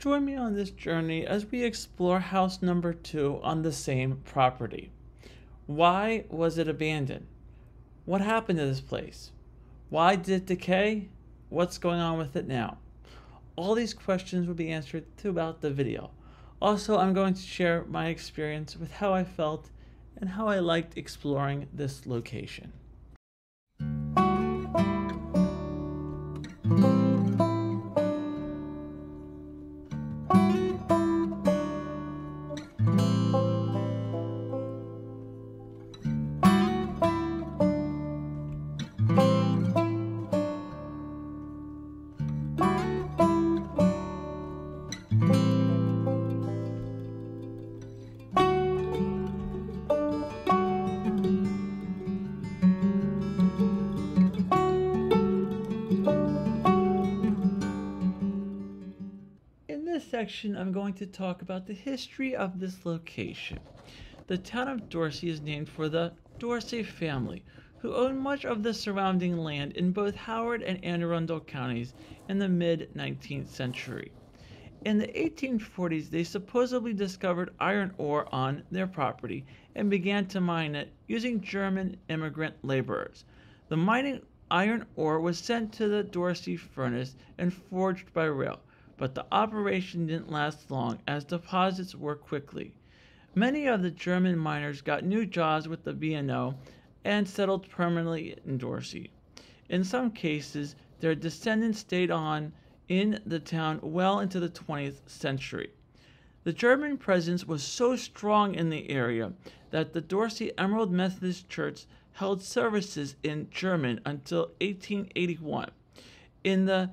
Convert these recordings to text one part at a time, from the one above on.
Join me on this journey as we explore house number 2 on the same property. Why was it abandoned? What happened to this place? Why did it decay? What's going on with it now? All these questions will be answered throughout the video. Also, I'm going to share my experience with how I felt and how I liked exploring this location. In this section, I'm going to talk about the history of this location. The town of Dorsey is named for the Dorsey family, who owned much of the surrounding land in both Howard and Anne Arundel counties in the mid-19th century. In the 1840s, they supposedly discovered iron ore on their property and began to mine it using German immigrant laborers. The mining iron ore was sent to the Dorsey furnace and forged by rail, but the operation didn't last long as deposits were quickly. Many of the German miners got new jobs with the B&O and settled permanently in Dorsey. In some cases, their descendants stayed on in the town well into the 20th century. The German presence was so strong in the area that the Dorsey Emerald Methodist Church held services in German until 1881. In the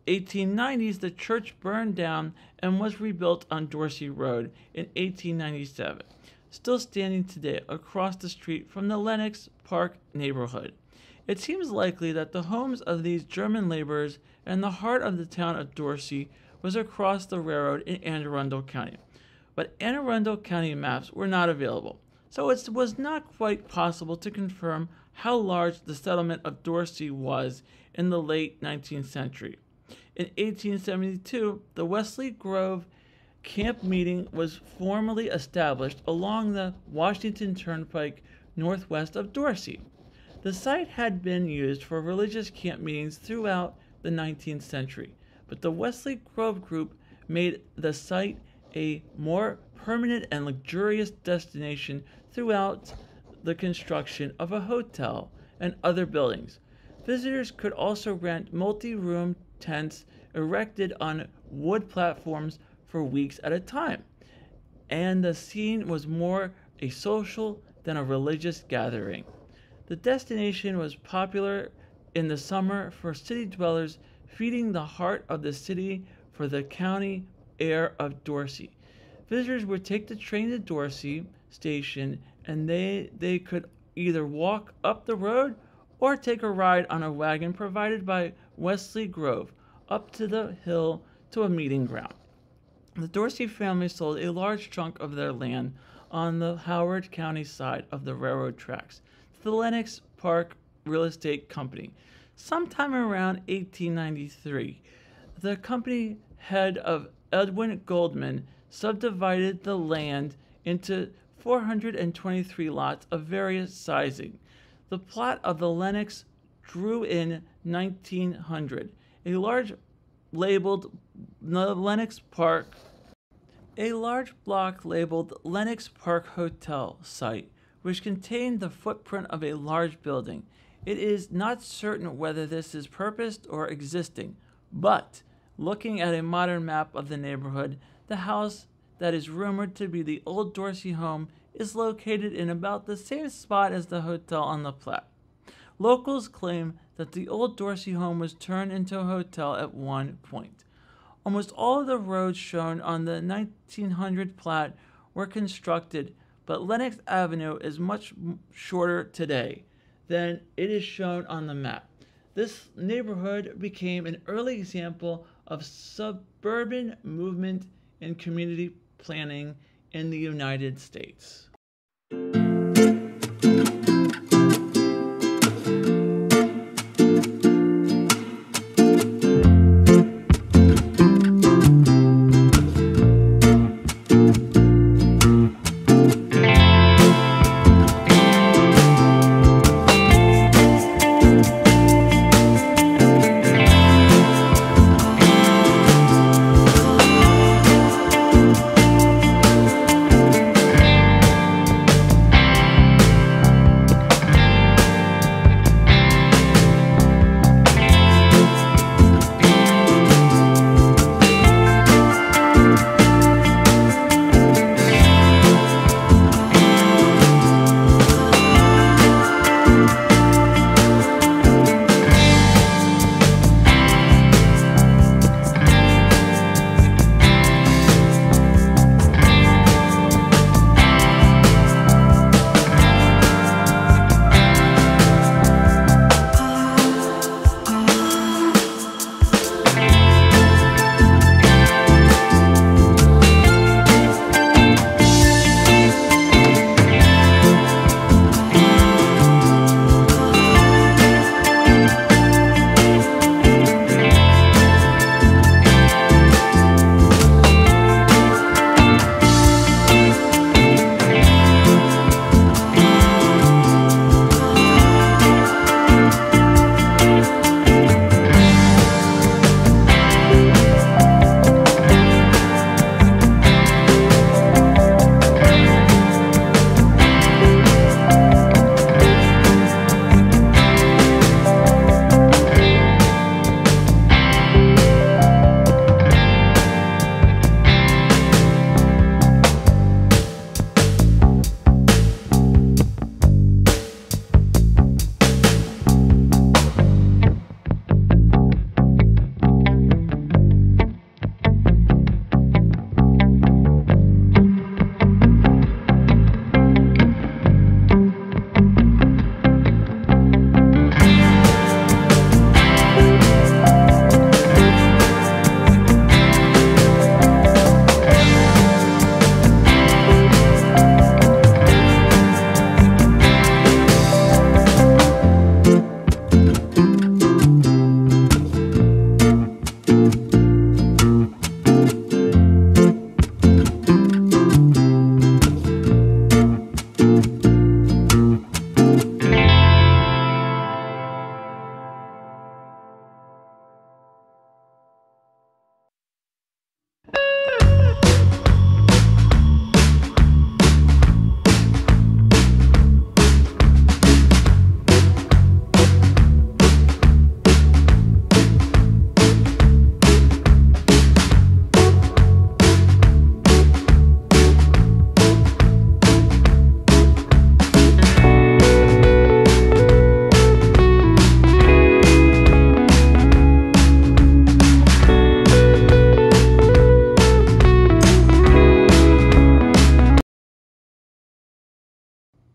1890s, the church burned down and was rebuilt on Dorsey Road in 1897, still standing today across the street from the Lenox Park neighborhood. It seems likely that the homes of these German laborers and the heart of the town of Dorsey was across the railroad in Anne Arundel County, but Anne Arundel County maps were not available, so it was not quite possible to confirm how large the settlement of Dorsey was in the late 19th century. In 1872, the Wesley Grove Camp Meeting was formally established along the Washington Turnpike northwest of Dorsey. The site had been used for religious camp meetings throughout the 19th century, but the Wesley Grove group made the site a more permanent and luxurious destination throughout the construction of a hotel and other buildings. Visitors could also rent multi-room tents erected on wood platforms for weeks at a time, and the scene was more a social than a religious gathering. The destination was popular in the summer for city dwellers, feeding the heart of the city for the county air of Dorsey. Visitors would take the train to Dorsey Station, and they could either walk up the road or take a ride on a wagon provided by Wesley Grove up to the hill to a meeting ground. The Dorsey family sold a large chunk of their land on the Howard County side of the railroad tracks to the Lenox Park Real Estate Company. Sometime around 1893, the company head of Edwin Goldman subdivided the land into 423 lots of various sizing. The plot of the Lenox drew in 1900 a large block labeled Lenox Park Hotel site, which contained the footprint of a large building. It is not certain whether this is purposed or existing, but looking at a modern map of the neighborhood, the house that is rumored to be the old Dorsey home is located in about the same spot as the hotel on the plat. Locals claim that the old Dorsey home was turned into a hotel at one point. Almost all of the roads shown on the 1900 plat were constructed, but Lenox Avenue is much shorter today than it is shown on the map. This neighborhood became an early example of suburban movement and community planning in the United States.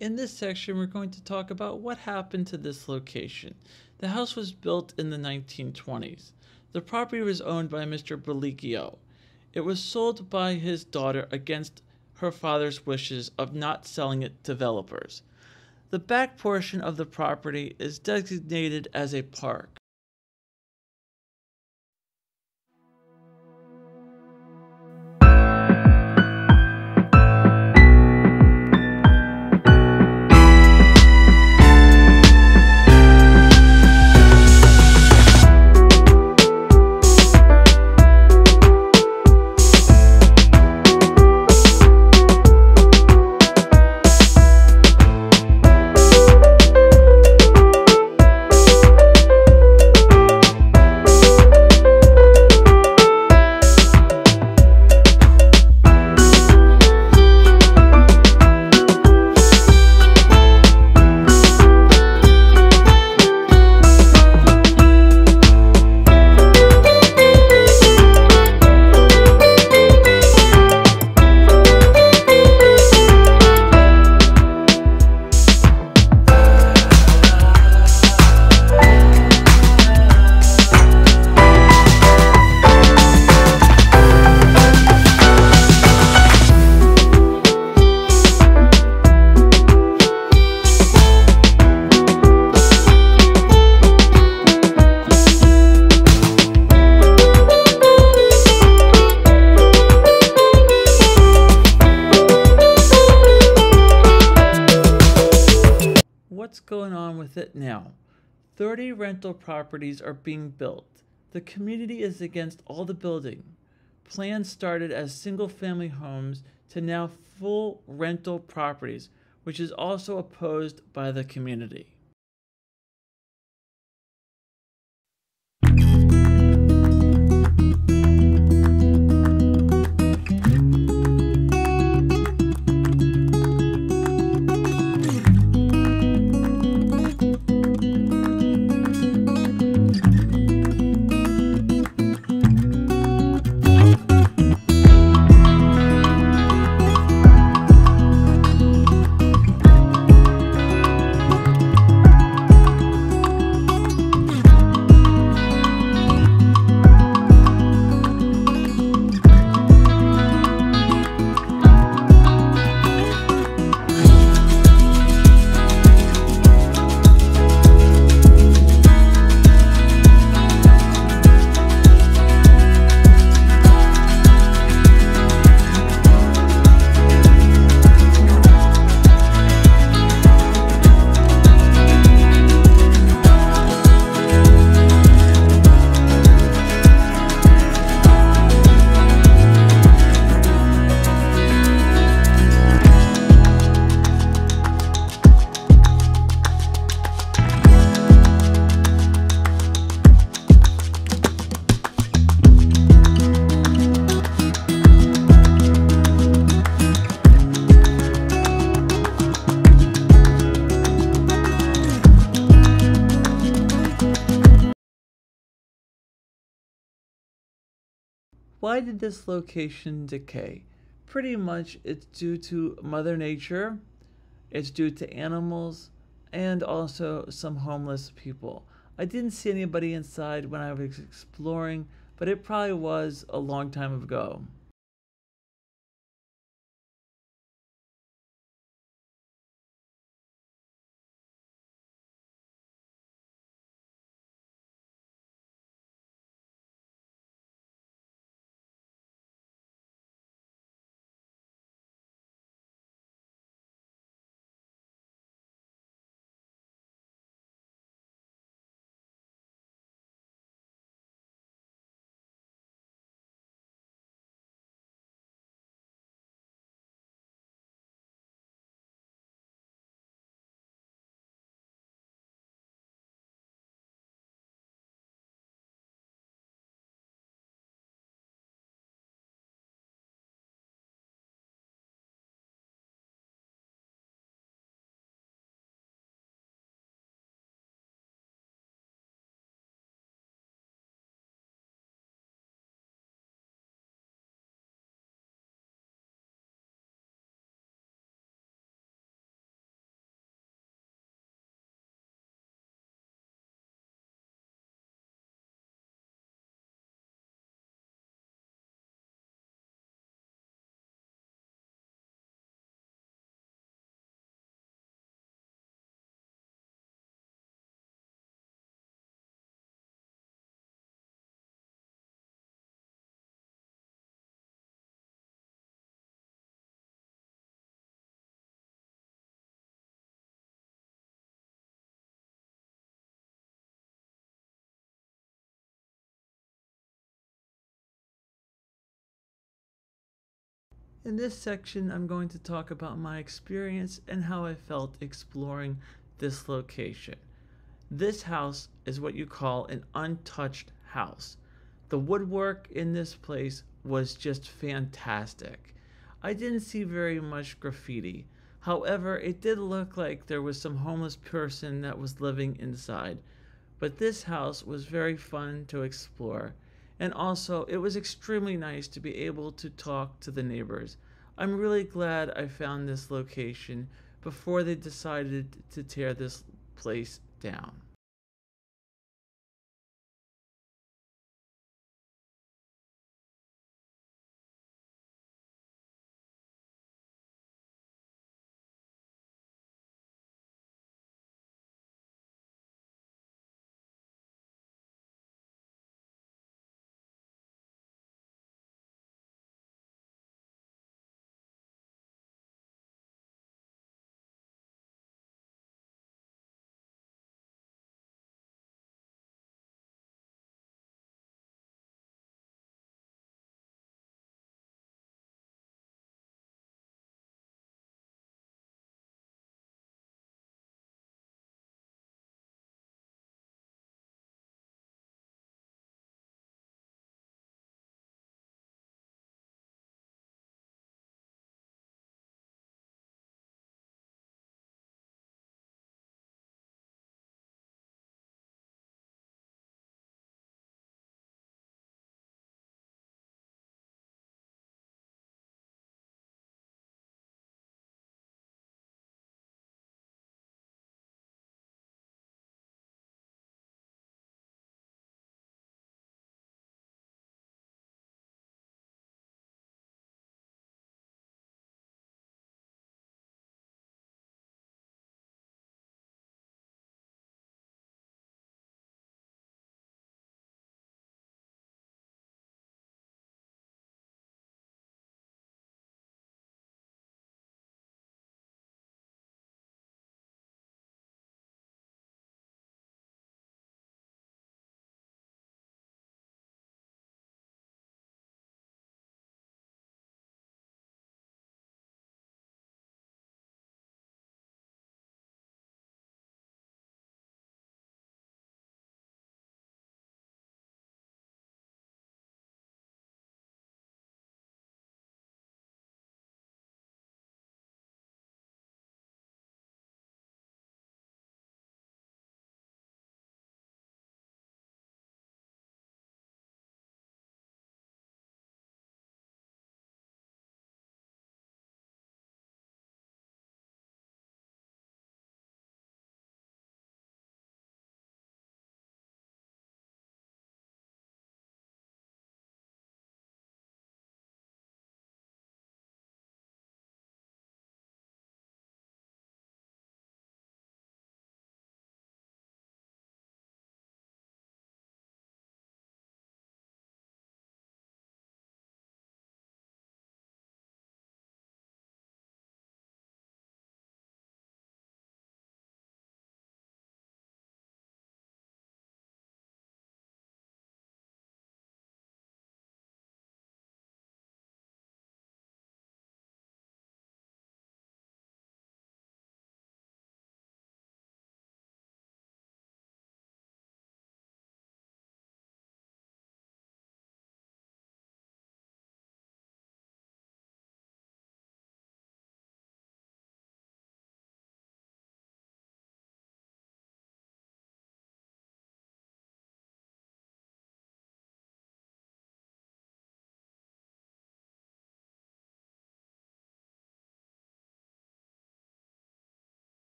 In this section, we're going to talk about what happened to this location. The house was built in the 1920s. The property was owned by Mr. Bellicchio. It was sold by his daughter against her father's wishes of not selling it to developers. The back portion of the property is designated as a park. What's going on with it now? 30 rental properties are being built. The community is against all the building. Plans started as single-family homes to now full rental properties, which is also opposed by the community. Why did this location decay? Pretty much it's due to Mother Nature, it's due to animals, and also some homeless people. I didn't see anybody inside when I was exploring, but it probably was a long time ago. In this section, I'm going to talk about my experience and how I felt exploring this location. This house is what you call an untouched house. The woodwork in this place was just fantastic. I didn't see very much graffiti. However, it did look like there was some homeless person that was living inside. But this house was very fun to explore. And also, it was extremely nice to be able to talk to the neighbors. I'm really glad I found this location before they decided to tear this place down.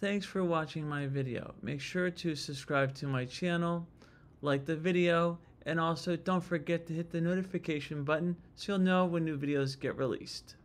Thanks for watching my video. Make sure to subscribe to my channel, like the video, and also don't forget to hit the notification button so you'll know when new videos get released.